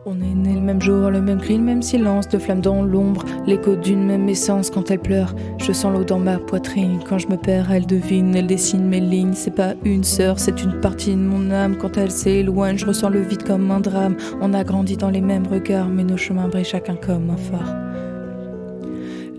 On est nés le même jour, le même cri, le même silence, de flammes dans l'ombre, l'écho d'une même essence quand elle pleure. Je sens l'eau dans ma poitrine, quand je me perds, elle devine, elle dessine mes lignes. C'est pas une sœur, c'est une partie de mon âme. Quand elle s'éloigne, je ressens le vide comme un drame. On a grandi dans les mêmes regards, mais nos chemins brillent chacun comme un phare.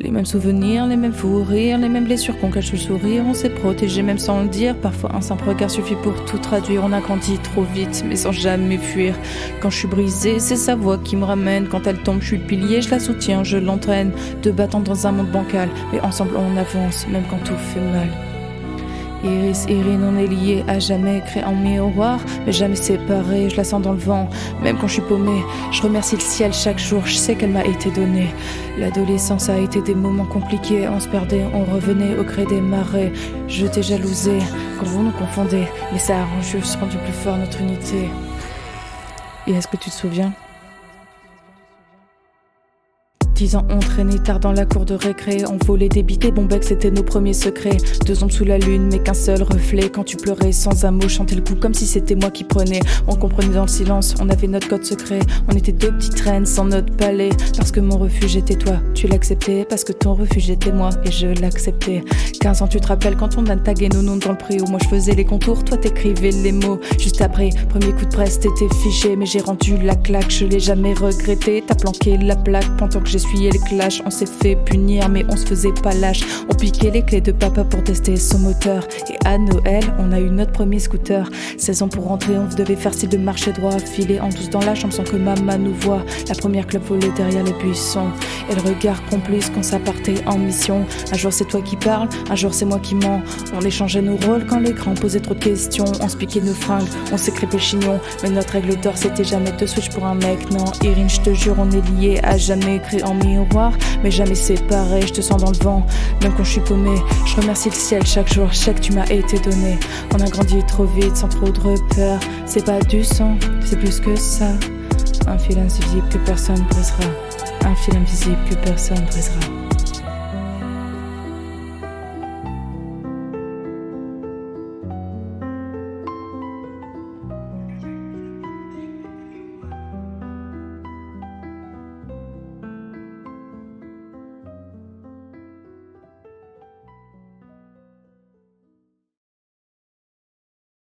Les mêmes souvenirs, les mêmes fous rires, les mêmes blessures qu'on cache le sourire. On s'est protégé même sans le dire. Parfois un simple regard suffit pour tout traduire. On a grandi trop vite mais sans jamais fuir. Quand je suis brisée, c'est sa voix qui me ramène. Quand elle tombe, je suis le pilier, je la soutiens, je l'entraîne. Deux battants dans un monde bancal, mais ensemble on avance, même quand tout fait mal. Iris, Irine, on est liés à jamais, créé en miroir, mais jamais séparés, je la sens dans le vent, même quand je suis paumée. Je remercie le ciel chaque jour, je sais qu'elle m'a été donnée. L'adolescence a été des moments compliqués, on se perdait, on revenait au gré des marées. Je t'ai jalousé, quand vous nous confondez, mais ça a juste rendu plus fort notre unité. Et est-ce que tu te souviens ? 10 ans on traînait tard dans la cour de récré. On volait des bites et bon bec, c'était nos premiers secrets. 2 ombres sous la lune mais qu'un seul reflet. Quand tu pleurais sans un mot, chantais le coup comme si c'était moi qui prenais. On comprenait dans le silence, on avait notre code secret. On était deux petites reines sans notre palais. Parce que mon refuge était toi, tu l'acceptais. Parce que ton refuge était moi et je l'acceptais. 15 ans tu te rappelles quand on a tagué nos noms dans le prix. Où moi je faisais les contours, toi t'écrivais les mots. Juste après, premier coup de presse t'étais fiché. Mais j'ai rendu la claque, je l'ai jamais regretté. T'as planqué la plaque pendant que j'ai les clashs, on s'est fait punir mais on se faisait pas lâche. On piquait les clés de papa pour tester son moteur. Et à Noël, on a eu notre premier scooter. 16 ans pour rentrer, on devait faire style de marcher droit. Filer en douce dans la chambre sans que maman nous voie. La première club volée derrière les buissons. Et le regard complice quand ça partait en mission. Un jour c'est toi qui parles, un jour c'est moi qui mens. On échangeait nos rôles quand les grands posaient trop de questions. On se piquait nos fringues, on s'est crêpé chignon. Mais notre règle d'or c'était jamais de switch pour un mec. Non, Irine, je te jure, on est liés à jamais, écrit en miroir, mais jamais séparés. Je te sens dans le vent, même quand je suis paumée. Je remercie le ciel chaque jour, je sais que tu m'as été donné. On a grandi trop vite, sans trop de repères. C'est pas du sang, c'est plus que ça. Un fil invisible que personne brisera. Un fil invisible que personne brisera.